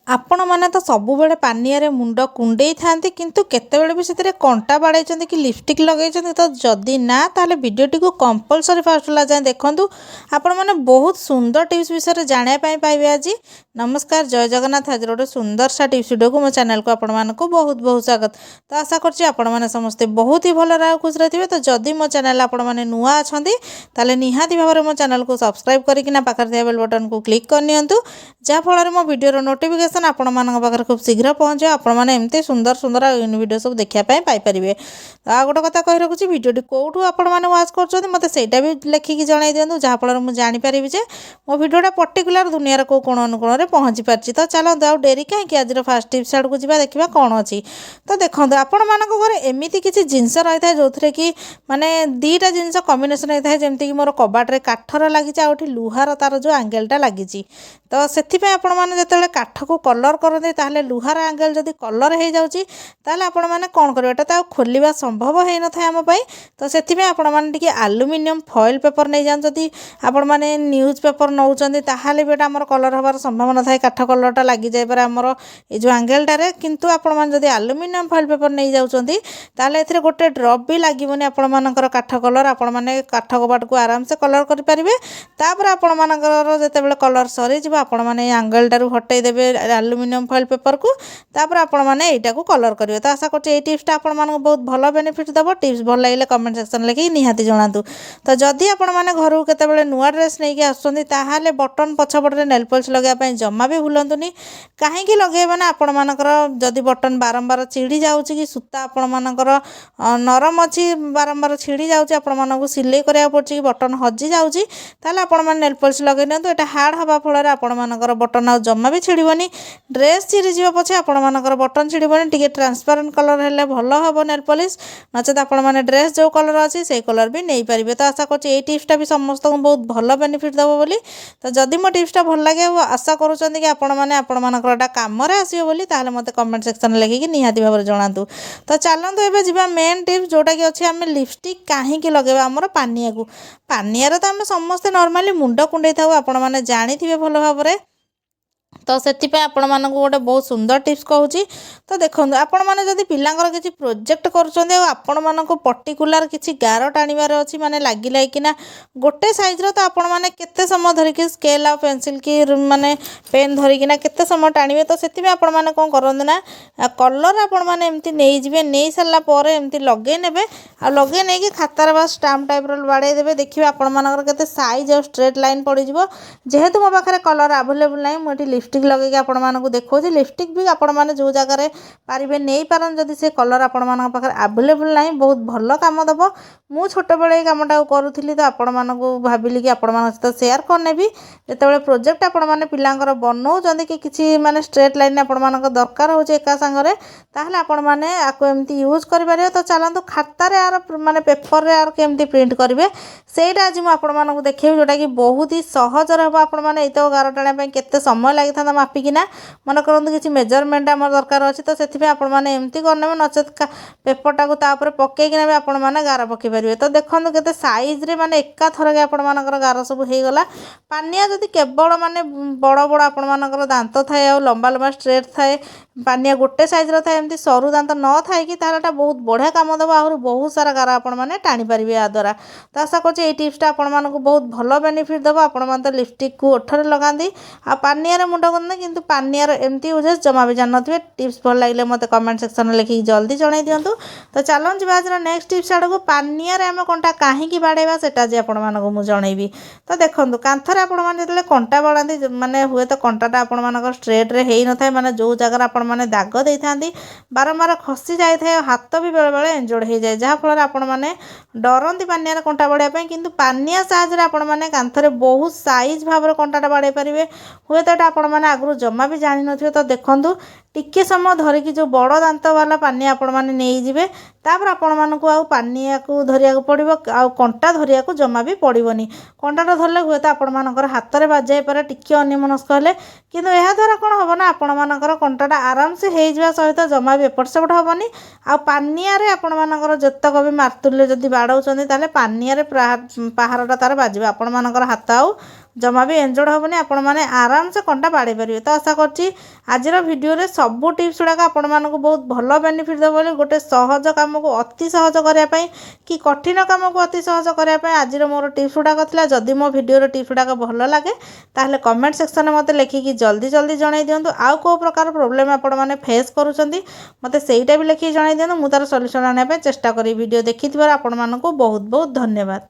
आपण मैंने तो सब बेले पानिया मुंड कुंडे था किंतु केतेबेले भी से कंटा बाड़े कि लिपस्टिक लगे तो जदि ना ताले वीडियोटी को कंपलसरी फास्ट जाए देखूँ आपण मैंने बहुत सुंदर टिप्स विषय जानापी पाइबे। आज नमस्कार जय जगन्नाथ। आज गोटे सुंदर सा टिप्स वीडियो को मो चैनल को आपण मानक बहुत बहुत स्वागत। तो आशा करछि आपण माने समस्ते बहुत ही भल रहा खुश रहे। तो जदि मो चैनल आपण माने नुआ अछंती ताले निहाती भाव मो चैनल को सब्सक्राइब करकिना पाखर थिया बेल बटन को क्लिक कर नियंतु जहाँ फल मो वीडियो नोटिफिकेशन आपण मानक पाखर खूब शीघ्र पहुँचे। आपण माने एमती सुंदर सुंदर वीडियो सब देखिया पाई परिबे। आ गोटे कथा कहि रखुछि वीडियोटी कोठू आपण माने वाच करछथि मते सेटा भी लेखिकी जणाई दियंतु जहाँ फल मु जानि परिबि जे मो वीडियोटा पर्टिकुलर दुनियार को कोण अनुकोण रे पहुँची पारछि। तो चलो दाउ डेरी काहे आज फास्ट टिप्स आड़ को जिबा देखिबा कोन अछि। तो देखंतु आपण मानक घरे एमिति किछि जिंस रहि थाए जोथरे कि माने दीटा जिंस कॉम्बिनेशन रहि थाए जेमति कि मोर कबाट रे काठर लागिछि आ ओठी लुहार तार जो एंगलटा लागिछि। तो सेथिपे आपण माने जेतेबेले काठ को कलर करते ताहले लुहार एंगल जदि कलर हो जाउछि ताहले आपण माने कोन करबे एटा ता खोलिबा संभव हे न थाए हम पई। तो सेथिपे आपण माने टिके एल्युमिनियम फॉइल पेपर नै जान जदि आपण माने न्यूज पेपर नउचंदी ताहले बेटा हमर कलर हबार संभावना थाए काठ कलरटा लागि जाय पर हमर ए जो एंगलटा रे किंतु आपण माने जदि एल्युमिनियम फॉइल पेपर नै जाउचंदी ताहले एथिरे गोटे ड्रॉप भी लागिबोनी आपण मानकर काठ कलर आपण माने काठ कबाट को आराम से कलर करि परिबे। तापर आपण मानकर जेतेबेले कलर सरी जिवो आपण माने एंगलटारू हटाई देबे एल्युमिनियम फॉइल पेपर को तापर आपण माने एटा को कलर करिवे। तो आशा करछि ए टिप्सटा आपण मानक बहुत भलो बेनिफिट दबो। टिप्स भल लागले कमेंट सेक्शन लेखि निहाती जणातु। तो जदि आपण माने घरु केतेबेले नुआ ड्रेस नै कि आसुचंदी ताहाले बटन पछपटे नेल पॉलिश लगाय पय जम्मा भी भूलंतुनी। काहे कि लगेबे ना आपण मानकर जदि बटन बारंबार छिड़ी जाउछि कि सूता आपण मानकर नरम अछि बारंबार छिड़ी जाउछि आपण मानकु सिलाई करिया पड़छि कि बटन हजि जाउछि ताले आपण माने नेल पॉलिश लगै नंतु। एटा हार्ड हबा फल रे आपण मानकर बटन आ जम्मा भी छिड़ीबनी। ड्रेस चिरी जीव पछे आपण मानकर बटन छिड़ीबनी। टिके ट्रांसपेरेंट कलर हेले भलो हबो नेल पॉलिश नचेत आपण माने ड्रेस जो कलर अछि से कलर भी नै परिबे। तो आशा करछि ए टिप्सटा भी समस्त को बहुत भलो बेनिफिट दबो बोली। तो जदि मो टिप्सटा भल लागे आशा करूछंती कि आपण माने आपण मानकर एटा काम रे आसीबो बोली ताले मते कमेंट सेक्शन लेखि कि निहाती भाव जणातु। तो चलंतु एबे जिबा मेन टिप्स जोटा कि अछि हमें लिपस्टिक काहे कि लगेबा हमर पानिया को। पानिया रे तो हम समस्त नॉर्मली मुंड कुंडे थाउ आपण माने जानिथिबे भलो भाबरे। तो सेथिपे आपण मानक गोटे बहुत सुंदर टिप्स कहूची। तो देखो आपण माने जदि पिलांगर किछि प्रोजेक्ट करूछंदी आ आपण मानक पर्टिकुलर किछि गार टाणीबार अछि माने लागि लागिना गोटे साइज रो तो आपण माने केते समय धरि कि स्केल आ पेंसिल की माने पेन धरि किना केते समय टाणीबे। तो सेथिपे आपण माने कोन करंदी ना कलर आपण माने एम्ति नै जिवे नै सरला परे एम्ति लगे नेबे आ लगे नै कि खातार बा स्टैम्प टाइप रो बाडे देबे। देखिबे आपण मानकर केते साइज और स्ट्रेट लाइन पड़ी जिवो। जेहेतु मो पाखरे कलर अवेलेबल नै मोटी लिपस्टिक लगे आपण मानक देखौछि। लिपस्टिक भी आपण माने जो जगह रे पारिबे नै पारन जदि से कलर आपण मानक पाखरे अवेलेबल नै बहुत भलो काम दबो। मु छोट बेले कामटा करूथिली तो आपण मानक भाबिली कि आपण मानक सहित शेयर करनेबी जेतेबेले प्रोजेक्ट आपण माने पिलांकर बनौचंदी कि किछि माने स्ट्रेट लाइन आपण मानक दरकार होचे एका संगरे ताहले आपण माने आको एम्ति यूज करि पारिबे। तो चलंतु खाता रे आर माने पेपर रे आर केम्ति प्रिंट करिवे सेटा आज मु आपण मानक देखैबी जोटा कि बहुत ही सहज रहबो। आपण माने एतो गार टाणा पय केते समय लागि था मापिकिना मन करंतु किछि मेजरमेंट हमर दरकार अछि। तो सेथिबे आपण माने एम्ति करनेबे नचेत पेपरटा को ता ऊपर पक्के किना आपण माने गार पक्के परिबे। तो देखंतु केते साइज रे माने एका थरके आपण मानकर गार सब हे गला। पानिया जदि केवल माने बड़ बड़ आपण मानकर दांत थाए आ लंबा लंबा स्ट्रेट थाए पानिया गोटे साइज रो थाए एम्ति सरू दांत न थाए कि तारटा बहुत बढ़िया काम दबो आहुर बहुत सारा गार आपण माने टाणी परिबे आ द्वारा। तो आशा करछि ए टिप्सटा आपण मानकु बहुत भलो बेनिफिट दबो। आपण माने तो लिपस्टिक को ओठरे लगांदी आ पानिया रे मुंड करने किंतु पानिया रे एम्ति यूजेस जमा भी जान नथिबे। टिप्स भल लागले मते कमेंट सेक्शन में लिखि जल्दी जणाई दियंतु। तो चलन जिबा आज नेक्स्ट टिप्स आड़ को पानिया रे हम कंटा काहे कि बाडेबा सेटा जे आपण मानकु मु जणाइबी। तो देखंतु कांथरे आपण माने जतले कंटा बाडांती माने हुए तो कंटाटा आपण मानकर स्ट्रेट रे हेई न थाए माने जो जगह आपण माने दाग देई थांदी बारंबार खसी जाय थाए हाथ भी बेले बेले एंजोर्ड हे जाय जहा फल आपण माने डरंती पानिया रे कंटा बाडिया पय किंतु पानिया साहाय्य रे आपण माने कांथरे बहुत साइज भाबरे कंटाटा बाडै परिबे। हुए तो आपण माने आगु जम्मा भी जानि नथिबे। तो देखंतु टिके समय धरिकी जो बड़ दांत वाला पानिया आपण माने नै जिवे तापर आपण मानकु आ पानिया को धरिया को पड़िबो आ कंटा धरिया को जम्मा भी पड़िबोनी। कंटाटा धरले हुए तो आपण मानकर हाथ रे बाज जाय पारे टिके अन्यमनस्क हेले किंतु एहा द्वारा कोन हबो ना आपण मानकर कंटाटा आराम से हे जिवा सहित जम्मा भी एपट सेपट हबोनी। आ पानिया रे आपण मानकर जतक भी मारतुले जदि बाडौचंदी ताले पानिया रे पहारटा तार बाजिबे आपण मानकर हाथ आ जमा भी एंजोड हेनी आपण मैंने आराम से कंटा बाड़े पारे। तो आशा करछि आजिर भिडियो सब टिप्स गुड़ाक आपण मानक बहुत भल बेनिफिट देव बोली गोटे सहज कम को अति सहज करने कि कठिन कम को अति सहज करने आज मोर टिप्स गुड़ाक था। जदि मो भिडियो टिप्स गुड़ाक भल लगे ताहले कमेंट सेक्शन में मत लिखिकी जल्दी जल्दी जणाई दिंतु। आउ को प्रकार प्रोब्लेम आपण मैंने फेस करूछंती मते सेईटा भी लिखिकी जणाई दिंतु। मु तार सॉल्यूशन आने चेष्टा करी। वीडियो देखि आपण मानक बहुत बहुत धन्यवाद।